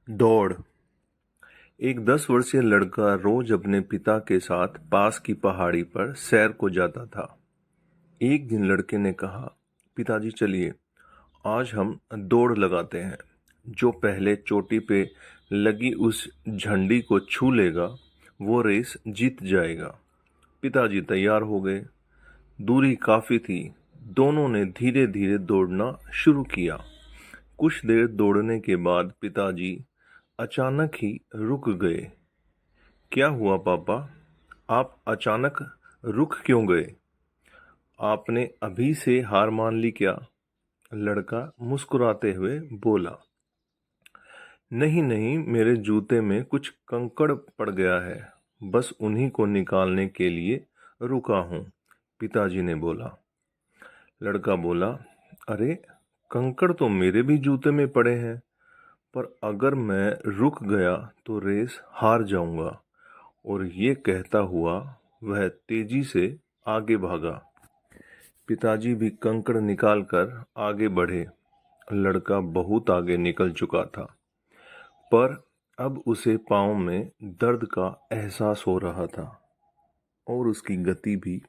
दौड़। एक 10 वर्षीय लड़का रोज अपने पिता के साथ पास की पहाड़ी पर सैर को जाता था। एक दिन लड़के ने कहा, पिताजी चलिए, आज हम दौड़ लगाते हैं। जो पहले चोटी पे लगी उस झंडी को छू लेगा, वो रेस जीत जाएगा। पिताजी तैयार हो गए। दूरी काफी थी। दोनों ने धीरे धीरे दौड़ना शुरू किया। कुछ देर दौड़ने के बाद पिताजी अचानक ही रुक गए। क्या हुआ पापा? आप अचानक रुक क्यों गए? आपने अभी से हार मान ली क्या? लड़का मुस्कुराते हुए बोला। नहीं नहीं, मेरे जूते में कुछ कंकड़ पड़ गया है, बस उन्हीं को निकालने के लिए रुका हूँ, पिताजी ने बोला। लड़का बोला, अरे कंकड़ तो मेरे भी जूते में पड़े हैं, पर अगर मैं रुक गया तो रेस हार जाऊंगा। और ये कहता हुआ वह तेजी से आगे भागा। पिताजी भी कंकड़ निकालकर आगे बढ़े। लड़का बहुत आगे निकल चुका था, पर अब उसे पाँव में दर्द का एहसास हो रहा था और उसकी गति भी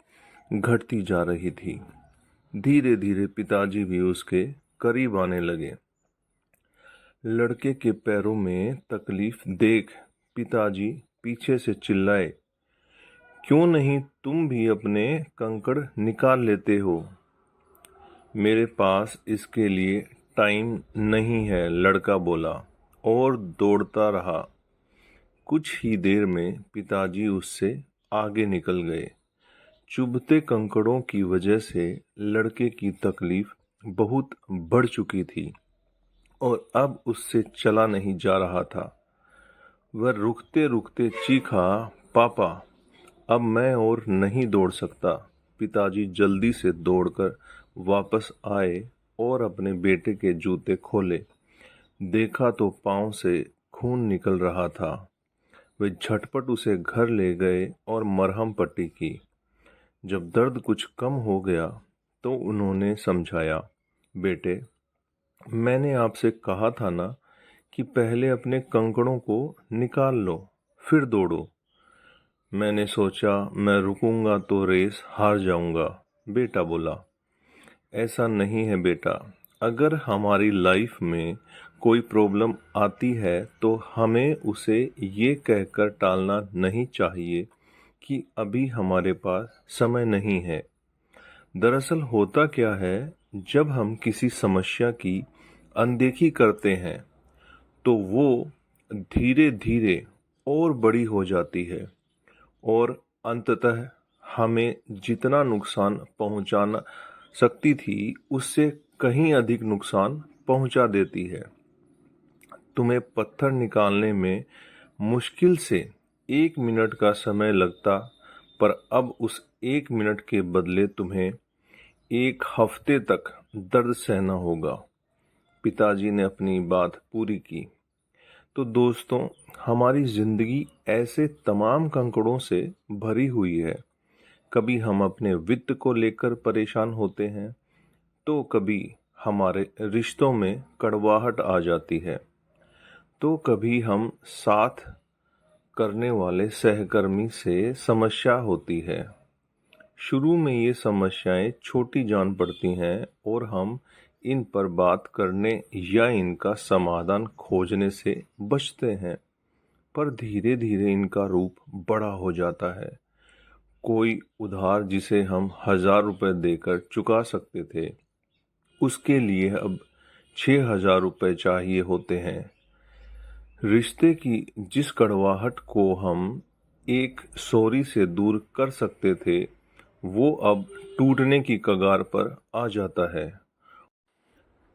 घटती जा रही थी। धीरे धीरे पिताजी भी उसके करीब आने लगे। लड़के के पैरों में तकलीफ देख पिताजी पीछे से चिल्लाए, क्यों नहीं तुम भी अपने कंकड़ निकाल लेते हो? मेरे पास इसके लिए टाइम नहीं है, लड़का बोला और दौड़ता रहा। कुछ ही देर में पिताजी उससे आगे निकल गए। चुभते कंकड़ों की वजह से लड़के की तकलीफ बहुत बढ़ चुकी थी और अब उससे चला नहीं जा रहा था। वह रुकते रुकते चीखा, पापा, अब मैं और नहीं दौड़ सकता। पिताजी जल्दी से दौड़कर वापस आए और अपने बेटे के जूते खोले। देखा तो पाँव से खून निकल रहा था। वे झटपट उसे घर ले गए और मरहम पट्टी की। जब दर्द कुछ कम हो गया तो उन्होंने समझाया, बेटे, मैंने आपसे कहा था ना कि पहले अपने कंकड़ों को निकाल लो, फिर दौड़ो। मैंने सोचा मैं रुकूंगा तो रेस हार जाऊंगा, बेटा बोला। ऐसा नहीं है बेटा, अगर हमारी लाइफ में कोई प्रॉब्लम आती है तो हमें उसे ये कहकर टालना नहीं चाहिए कि अभी हमारे पास समय नहीं है। दरअसल होता क्या है, जब हम किसी समस्या की अनदेखी करते हैं तो वो धीरे धीरे और बड़ी हो जाती है और अंततः हमें जितना नुकसान पहुंचाना सकती थी उससे कहीं अधिक नुकसान पहुंचा देती है। तुम्हें पत्थर निकालने में मुश्किल से 1 मिनट का समय लगता, पर अब उस 1 मिनट के बदले तुम्हें 1 हफ्ते तक दर्द सहना होगा। पिताजी ने अपनी बात पूरी की। तो दोस्तों, हमारी जिंदगी ऐसे तमाम कंकड़ों से भरी हुई है। कभी हम अपने वित्त को लेकर परेशान होते हैं, तो कभी हमारे रिश्तों में कड़वाहट आ जाती है, तो कभी हम साथ करने वाले सहकर्मी से समस्या होती है। शुरू में ये समस्याएं छोटी जान पड़ती हैं और हम इन पर बात करने या इनका समाधान खोजने से बचते हैं, पर धीरे धीरे इनका रूप बड़ा हो जाता है। कोई उधार जिसे हम 1000 रुपये देकर चुका सकते थे, उसके लिए अब 6000 रुपये चाहिए होते हैं। रिश्ते की जिस कड़वाहट को हम एक सॉरी से दूर कर सकते थे, वो अब टूटने की कगार पर आ जाता है।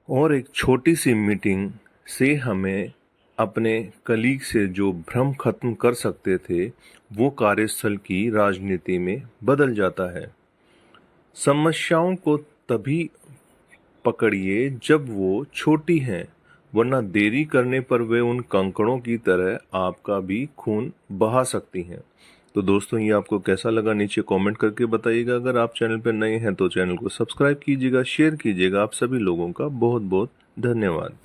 और एक छोटी सी मीटिंग से हमें अपने कलीग से जो भ्रम खत्म कर सकते थे, वो कार्यस्थल की राजनीति में बदल जाता है। समस्याओं को तभी पकड़िए जब वो छोटी हैं, वरना देरी करने पर वे उन कंकड़ों की तरह आपका भी खून बहा सकती हैं। तो दोस्तों, ये आपको कैसा लगा नीचे कमेंट करके बताइएगा। अगर आप चैनल पर नए हैं तो चैनल को सब्सक्राइब कीजिएगा, शेयर कीजिएगा। आप सभी लोगों का बहुत बहुत धन्यवाद।